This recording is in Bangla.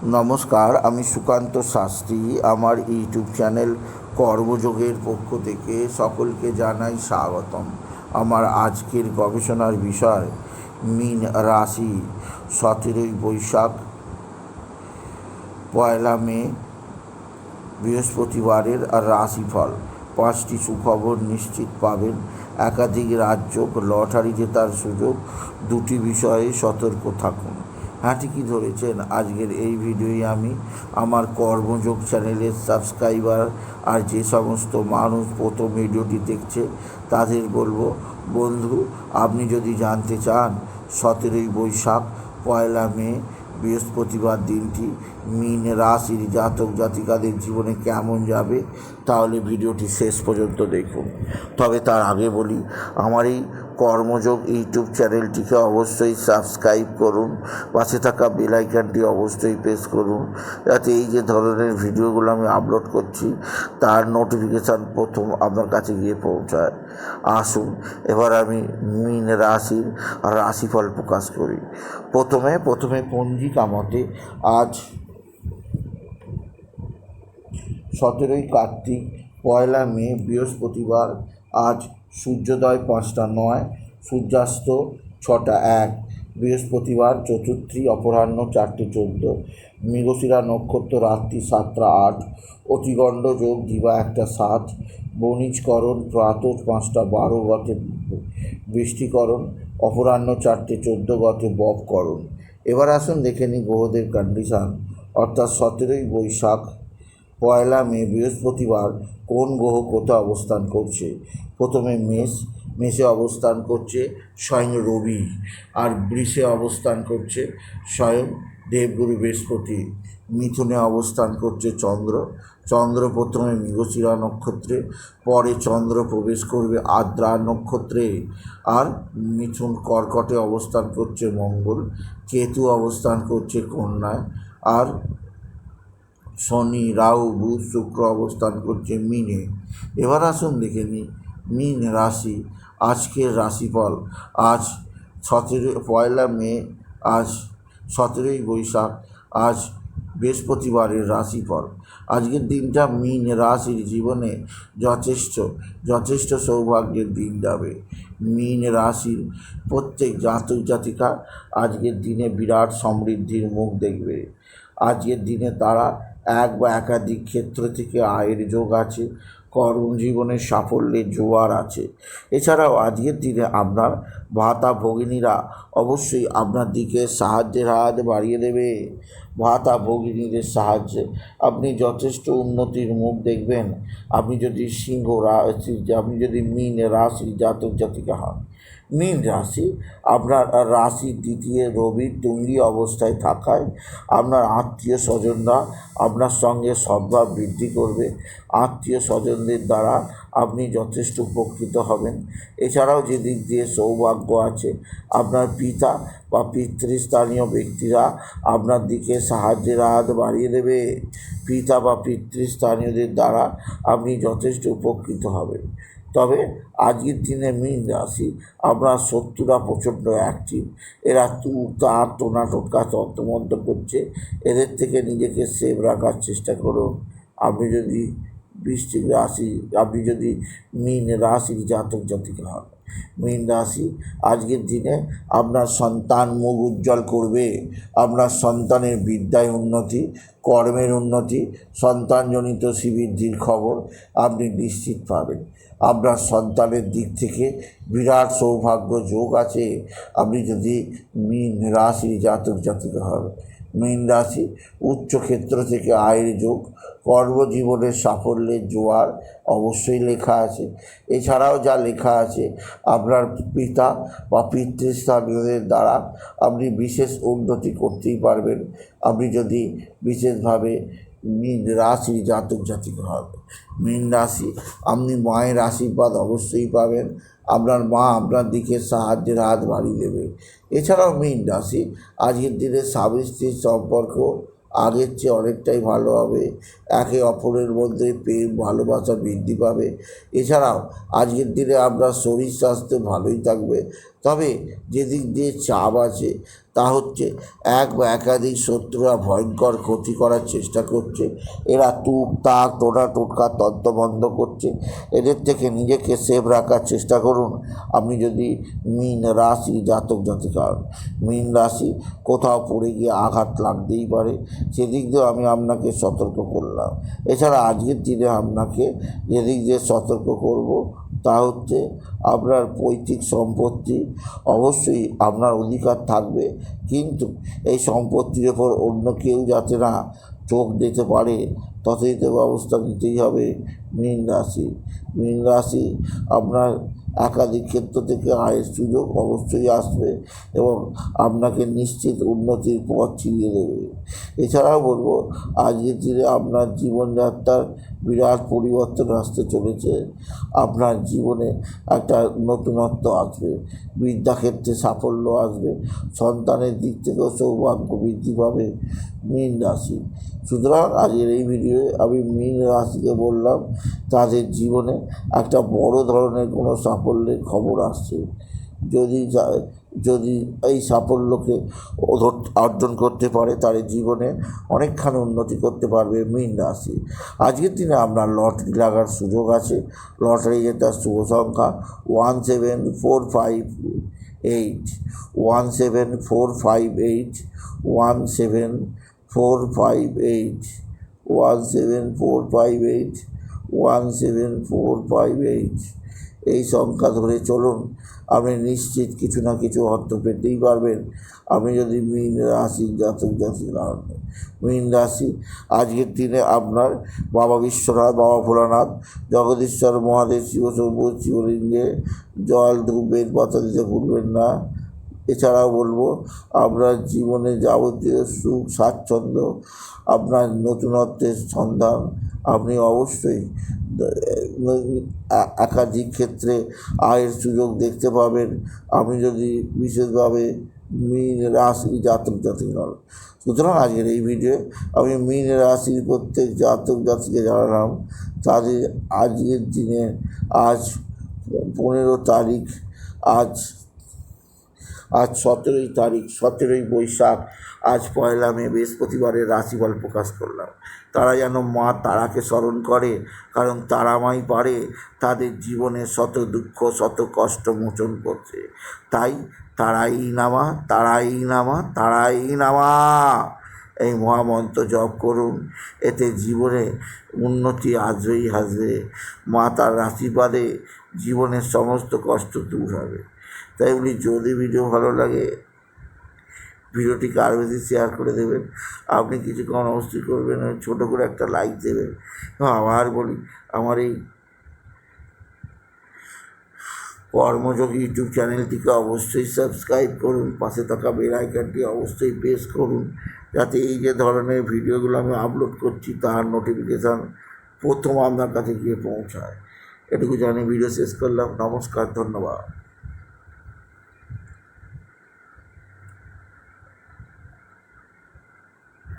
নমস্কার, আমি সুকান্ত শাস্ত্রী। আমার ইউটিউব চ্যানেল কর্মযোগের পক্ষ থেকে সকলকে জানাই স্বাগতম। আমার আজকের গবেষণার বিষয় মীন রাশি, 17ই বৈশাখ, 1 মে বৃহস্পতিবারের রাশিফল। 5টি সুখবর নিশ্চিত পাবেন, একাধিক রাজ্য, লটারি জেতার সুযোগ। 2টি বিষয়ে সতর্ক থাকুন। হ্যাঁ, ঠিকই ধরেছেন। আজকের এই ভিডিওয় আমি আমার কর্মযোগ চ্যানেলের সাবস্ক্রাইবার আর যে সমস্ত মানুষ প্রথম ভিডিওটি দেখছে তাদের বলবো, বন্ধু, আপনি যদি জানতে চান 17ই বৈশাখ 1 মে বৃহস্পতিবার দিনটি মীন রাশির জাতক জাতিকাদের জীবনে কেমন যাবে, তাহলে ভিডিওটি শেষ পর্যন্ত দেখুন। তবে তার আগে বলি, আমার এই কর্মযোগ ইউটিউব চ্যানেলটিকে অবশ্যই সাবস্ক্রাইব করুন, পাশে থাকা বেল আইকনটি অবশ্যই প্রেস করুন, যাতে এই যে ধরনের ভিডিওগুলো আমি আপলোড করছি তার নোটিফিকেশান প্রথম আপনার কাছে গিয়ে পৌঁছায়। আসুন এবার আমি মীন রাশির রাশিফল প্রকাশ করি। প্রথমে পঞ্জিকা মতে আজ 17ই কার্তিক, 1 মে বৃহস্পতিবার। আজ সূর্যোদয় 5টা 9, সূর্যাস্ত 6টা 1। বৃহস্পতিবার চতুর্থী, অপরাহ্ন 4টে 14। মৃগশিরা নক্ষত্র রাত্রি 7টা 8। অতিগণ্ড যোগ দিবা 1টা 7। বণিজকরণ প্রাতঃ 5টা 12 গতে বৃষ্টিকরণ, অপরাহ্ন 4টে 14 গতে ববকরণ। এবার আসুন দেখে নিই গ্রহদের কন্ডিশান, অর্থাৎ 17ই বৈশাখ 1 মে বৃহস্পতিবার কোন গ্রহ কোথায় অবস্থান করছে। প্রথমে মেষে অবস্থান করছে স্বয়ং রবি, আর বৃষে অবস্থান করছে স্বয়ং দেবগুরু বৃহস্পতি। মিথুনে অবস্থান করছে চন্দ্র প্রথমে মৃগশিরা নক্ষত্রে, পরে চন্দ্র প্রবেশ করবে আদ্রা নক্ষত্রে। আর মিথুন কর্কটে অবস্থান করছে মঙ্গল, কেতু অবস্থান করছে কন্যায়, আর শনি, রাহু, বুধ, শুক্র অবস্থান করছে মীনে। এবার আসুন দেখে নিই মীন রাশি আজকের রাশিফল। আজ 1 মে, আজ 17ই বৈশাখ, আজ বৃহস্পতিবারের রাশিফল। আজকের দিনটা মীন রাশির জীবনে যথেষ্ট সৌভাগ্যের দিন যাবে। মীন রাশির প্রত্যেক জাতক জাতিকা আজকের দিনে বিরাট সমৃদ্ধির মুখ দেখবে। আজকের দিনে তারা এক বা একাধিক ক্ষেত্র থেকে আয়ের যোগ আছে, কর্মজীবনের সাফল্যের জোয়ার আছে। এছাড়াও আজকের দিনে আপনার ভাতা ভগিনীরা অবশ্যই আপনার দিকে সাহায্যের হাত বাড়িয়ে দেবে। ভাতা ভগিনীদের সাহায্যে আপনি যথেষ্ট উন্নতির মুখ দেখবেন। আপনি যদি মীন রাশির জাতক জাতিকা হন। মীন রাশি আপনার রাশির দ্বিতীয় রবি তুঙ্গি অবস্থায় থাকায় আপনার আত্মীয় স্বজনরা আপনার সঙ্গে সদ্ভাব বৃদ্ধি করবে। আত্মীয় স্বজনদের দ্বারা আপনি যথেষ্ট উপকৃত হবেন। এছাড়াও যে দিক দিয়ে সৌভাগ্য আছে, আপনার পিতা বা পিতৃস্থানীয় ব্যক্তিরা আপনার দিকে সাহায্যের হাত বাড়িয়ে দেবে। পিতা বা পিতৃস্থানীয়দের দ্বারা আপনি যথেষ্ট উপকৃত হবেন। তবে আজকের দিনে মীন রাশি আপনার শত্রুরা প্রচণ্ড অ্যাক্টিভ। এরা টোনা টোটকা তন্ত্রমন্ত্র করছে, এদের থেকে নিজেকে সেভ রাখার চেষ্টা করুন। আপনি যদি মীন রাশির জাতক জাতিকা হন। মীন রাশি আজকের দিনে আপনার সন্তান মুখ উজ্জ্বল করবে। আপনার সন্তানের বিদ্যায় উন্নতি, কর্মের উন্নতি, সন্তানজনিত শ্রীবৃদ্ধির খবর আপনি নিশ্চিত পাবেন। আপনার সন্তানের দিক থেকে বিরাট সৌভাগ্য যোগ আছে, আপনি যদি মীন রাশির জাতক জাতিকা হন। মীন রাশি উচ্চক্ষেত্র থেকে আয়ের যোগ, কর্মজীবনের সাফল্যের জোয়ার অবশ্যই লেখা আছে। এছাড়াও যা লেখা আছে, আপনার পিতা বা পিতৃস্থানীয়দের দ্বারা আপনি বিশেষ উন্নতি করতেই পারবেন, আপনি যদি বিশেষভাবে মীন রাশির জাতক জাতিকা হন। মীন রাশি আপনি মায়ের আশীর্বাদ অবশ্যই পাবেন। আপনার মা আপনার দিকে সাহায্যের হাত বাড়িয়ে দেবে। এছাড়াও মীন রাশি আজকের দিনে স্বামী স্ত্রীর সম্পর্ক আগের চেয়ে অনেকটাই ভালো হবে। একে অপরের মধ্যে প্রেম ভালোবাসা বৃদ্ধি পাবে। এছাড়াও আজকের দিনে আপনার শরীর স্বাস্থ্য ভালোই থাকবে। তবে যেদিক দিয়ে চাপ আছে তা হচ্ছে এক বা একাধিক শত্রুরা ভয়ঙ্কর ক্ষতি করার চেষ্টা করছে। এরা তুক তাক টোটা টোটকা তত্ত্ব বন্ধ করছে। এদের থেকে নিজেকে সেফ রাখার চেষ্টা করুন। আপনি যদি মীন রাশি জাতক জাতিকার, মীন রাশি কোথাও পড়ে গিয়ে আঘাত লাগতেই পারে, সেদিক দিয়ে আমি আপনাকে সতর্ক করলাম। এছাড়া আজকের দিনে আপনাকে যেদিক দিয়ে সতর্ক করব তা হচ্ছে আপনার পৈতৃক সম্পত্তি অবশ্যই আপনার অধিকার থাকবে, কিন্তু এই সম্পত্তির ওপর অন্য কেউ যাতে না চোখ দিতে পারে তথায়িত ব্যবস্থা নিতেই হবে। মীন রাশি, মীন রাশি আপনার একাধিক ক্ষেত্র থেকে আয়ের সুযোগ অবশ্যই আসবে এবং আপনাকে নিশ্চিত উন্নতির পথ চিনিয়ে দেবে। এছাড়াও বলবো আজকের দিনে আপনার জীবনযাত্রার বিরাট পরিবর্তন আসতে চলেছে। আপনার জীবনে একটা নতুনত্ব আসবে, বিদ্যাক্ষেত্রে সাফল্য আসবে, সন্তানের দিক থেকেও সৌভাগ্য বৃদ্ধি পাবে। মীন রাশি, সুতরাং আজকের এই ভিডিওয়ে আমি মীন রাশিকে বললাম তাদের জীবনে একটা বড় ধরনের কোনো সাফল্যের খবর আসছে। যদি এই সাফল্যকে অর্জন করতে পারে তার জীবনে অনেকখানি উন্নতি করতে পারবে মীন রাশি। আজকের দিনে আপনার লটারি লাগার সুযোগ আছে। লটারি জেতার শুভ সংখ্যা 17458, 17458, 17458, 17458, 17458 এই সংখ্যা ধরে চলুন, আপনি নিশ্চিত কিছু না কিছু অর্থ পেতেই পারবেন। আপনি যদি মীন রাশি জাতক জাতিকা হন। মীন রাশি আজকের দিনে আপনার বাবা বিশ্বনাথ, বাবা ভোলানাথ, জগদীশ্বর মহাদেব, শিবলিঙ্গে জল ধূপ বেলপাতা দিতে ভুলবেন না। এছাড়াও বলবো আপনার জীবনে যাবতীয় সুখ স্বাচ্ছন্দ্য, আপনার নতুনত্বের সন্ধান আপনি অবশ্যই একাধিক ক্ষেত্রে আয়ের সুযোগ দেখতে পাবেন। আপনি যদি বিশেষভাবে মীন রাশি জাতক জাতিকা হন। সুতরাং আজকের এই ভিডিও আমি মীন রাশির প্রত্যেক জাতক জাতিকে জানালাম তাদের আজকের দিনে আজ 15 তারিখ, আজ 17 তারিখ, 17 বৈশাখ, আজ 1 মে বৃহস্পতিবারের রাশিফল প্রকাশ করলাম। তারা যেন মা তারাকে স্মরণ করে, কারণ তারামাই পারে তাদের জীবনে শত দুঃখ শত কষ্ট মোচন করতে। তাই তারাই নামা, তারাই নামা, তারাই নামা এই মহামন্ত্র জপ করুন। এতে জীবনে উন্নতি আসবেই আসবে। মা তার আশীর্বাদে জীবনের সমস্ত কষ্ট দূর হবে। তাই বলি, যদি ভিডিও ভালো লাগে ভিডিওটিকে আরও বেশি শেয়ার করে দেবেন। আপনি কিছুক্ষণ অবশ্যই করবেন, ছোটো করে একটা লাইক দেবেন। আবার বলি, আমার এই কর্মযোগী ইউটিউব চ্যানেলটিকে অবশ্যই সাবস্ক্রাইব করুন, পাশে থাকা বেল আইকনটি অবশ্যই প্রেস করুন, যাতে এই যে ধরনের ভিডিওগুলো আমি আপলোড করছি তার নোটিফিকেশান প্রথম আপনার কাছে গিয়ে পৌঁছায়। এটুকু জানি ভিডিও শেষ করলাম। নমস্কার, ধন্যবাদ।